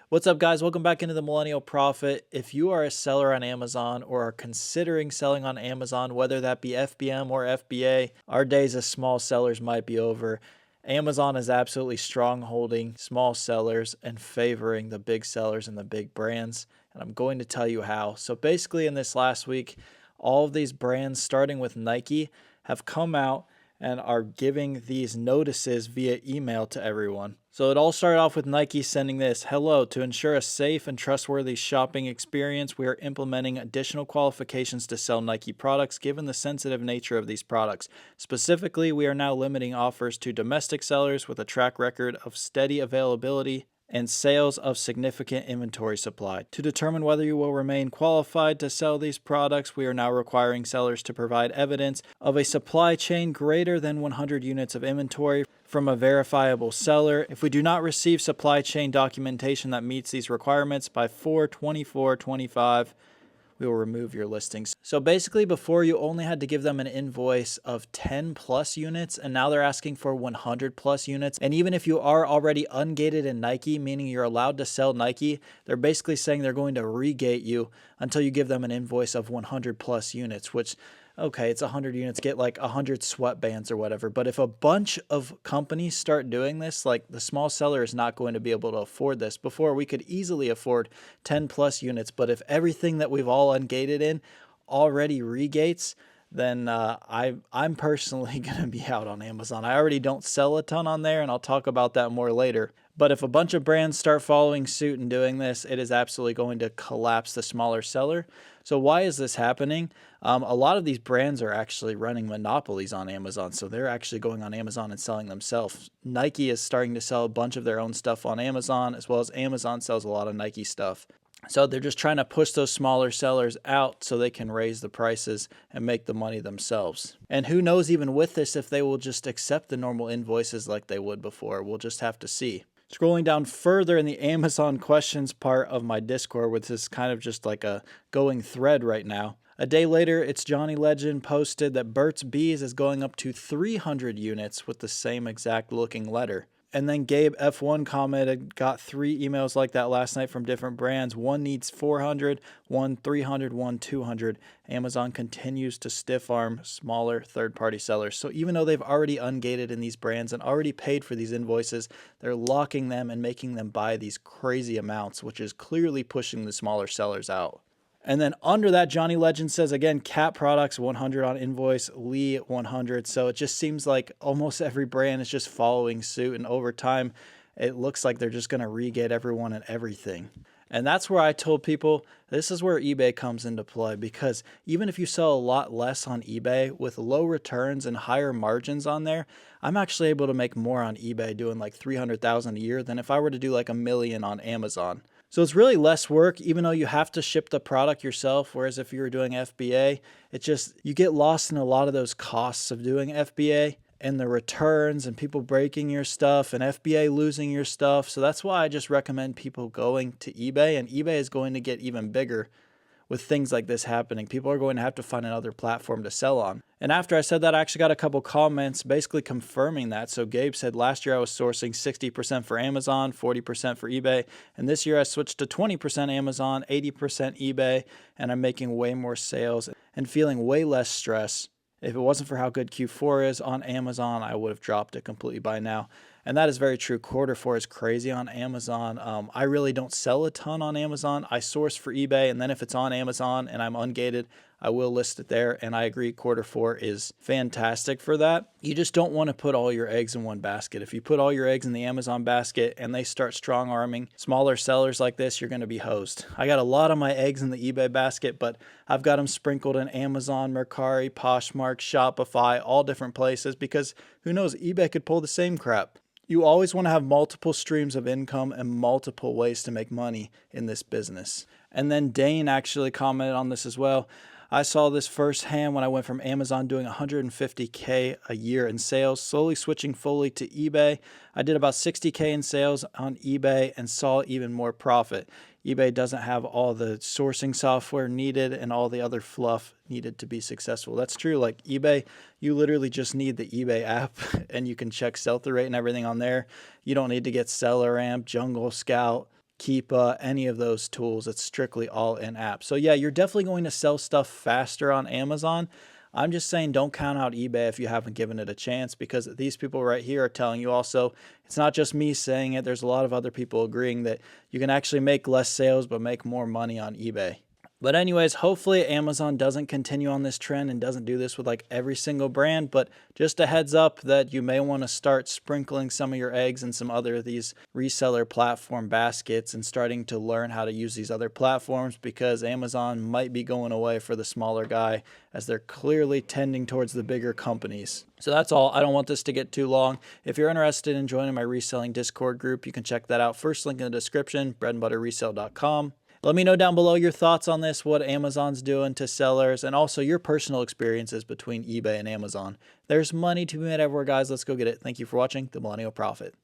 What's up, guys? Welcome back into the Millennial Profit. If you are a seller on Amazon or are considering selling on Amazon, whether that be FBM or FBA, our days as small sellers might be over. Amazon is absolutely strongholding small sellers and favoring the big sellers and the big brands. And I'm going to tell you how. So basically, in this last week, all of these brands, starting with Nike, have come out and are giving these notices via email to everyone. So it all started off with Nike sending this: "Hello, to ensure a safe and trustworthy shopping experience, we are implementing additional qualifications to sell Nike products given the sensitive nature of these products. Specifically, we are now limiting offers to domestic sellers with a track record of steady availability and sales of significant inventory supply. To determine whether you will remain qualified to sell these products, we are now requiring sellers to provide evidence of a supply chain greater than 100 units of inventory from a verifiable seller. If we do not receive supply chain documentation that meets these requirements by 4/24/25, we will remove your listings." So basically, before you only had to give them an invoice of 10 plus units, and now they're asking for 100 plus units. And even if you are already ungated in Nike, meaning you're allowed to sell Nike, they're basically saying they're going to regate you until you give them an invoice of 100 plus units, which, okay, it's 100 units, get like 100 sweatbands or whatever. But if a bunch of companies start doing this, like, the small seller is not going to be able to afford this. Before, we could easily afford 10 plus units, but if everything that we've all ungated in already regates, then I'm personally going to be out on Amazon. I already don't sell a ton on there, and I'll talk about that more later. But if a bunch of brands start following suit and doing this, it is absolutely going to collapse the smaller seller. So why is this happening? A lot of these brands are actually running monopolies on Amazon, so they're actually going on Amazon and selling themselves. Nike is starting to sell a bunch of their own stuff on Amazon, as well as Amazon sells a lot of Nike stuff. So they're just trying to push those smaller sellers out so they can raise the prices and make the money themselves. And who knows, even with this, if they will just accept the normal invoices like they would before. We'll just have to see. Scrolling down further in the Amazon questions part of my Discord, which is kind of just like a going thread right now. A day later, it's Johnny Legend posted that Burt's Bees is going up to 300 units with the same exact looking letter. And then Gabe F1 commented, "Got 3 emails like that last night from different brands. One needs 400, one 300, one 200. Amazon continues to stiff arm smaller third-party sellers." So even though they've already ungated in these brands and already paid for these invoices, they're locking them and making them buy these crazy amounts, which is clearly pushing the smaller sellers out. And then under that, Johnny Legend says, again, Cat Products 100 on invoice, Lee 100. So it just seems like almost every brand is just following suit. And over time, it looks like they're just going to regate everyone and everything. And that's where I told people this is where eBay comes into play, because even if you sell a lot less on eBay with low returns and higher margins on there, I'm actually able to make more on eBay doing like 300,000 a year than if I were to do like 1 million on Amazon. So it's really less work, even though you have to ship the product yourself. Whereas if you were doing FBA, it just, you get lost in a lot of those costs of doing FBA and the returns and people breaking your stuff and FBA losing your stuff. So that's why I just recommend people going to eBay, and eBay is going to get even bigger with things like this happening. People are going to have to find another platform to sell on. And after I said that, I actually got a couple comments basically confirming that. So Gabe said, "Last year I was sourcing 60% for Amazon, 40% for eBay. And this year I switched to 20% Amazon, 80% eBay, and I'm making way more sales and feeling way less stress. If it wasn't for how good Q4 is on Amazon, I would have dropped it completely by now." And that is very true. Q4 is crazy on Amazon. I really don't sell a ton on Amazon. I source for eBay, and then if it's on Amazon and I'm ungated, I will list it there. And I agree, Q4 is fantastic for that. You just don't want to put all your eggs in one basket. If you put all your eggs in the Amazon basket and they start strong arming smaller sellers like this, you're going to be hosed. I got a lot of my eggs in the eBay basket, but I've got them sprinkled in Amazon, Mercari, Poshmark, Shopify, all different places, because who knows, eBay could pull the same crap. You always want to have multiple streams of income and multiple ways to make money in this business. And then Dane actually commented on this as well. "I saw this firsthand when I went from Amazon doing 150K a year in sales, slowly switching fully to eBay. I did about 60K in sales on eBay and saw even more profit. eBay doesn't have all the sourcing software needed and all the other fluff needed to be successful." That's true. Like eBay, you literally just need the eBay app and you can check sell-through rate and everything on there. You don't need to get SellerAmp, Jungle Scout, keep any of those tools. It's strictly all in app. So yeah, you're definitely going to sell stuff faster on Amazon. I'm just saying don't count out eBay if you haven't given it a chance, because these people right here are telling you also, it's not just me saying it. There's a lot of other people agreeing that you can actually make less sales but make more money on eBay. But anyways, hopefully Amazon doesn't continue on this trend and doesn't do this with like every single brand, but just a heads up that you may want to start sprinkling some of your eggs in some other of these reseller platform baskets and starting to learn how to use these other platforms, because Amazon might be going away for the smaller guy as they're clearly tending towards the bigger companies. So that's all. I don't want this to get too long. If you're interested in joining my reselling Discord group, you can check that out. First link in the description, breadandbutterresale.com. Let me know down below your thoughts on this, what Amazon's doing to sellers, and also your personal experiences between eBay and Amazon. There's money to be made everywhere, guys. Let's go get it. Thank you for watching The Millennial Prophet.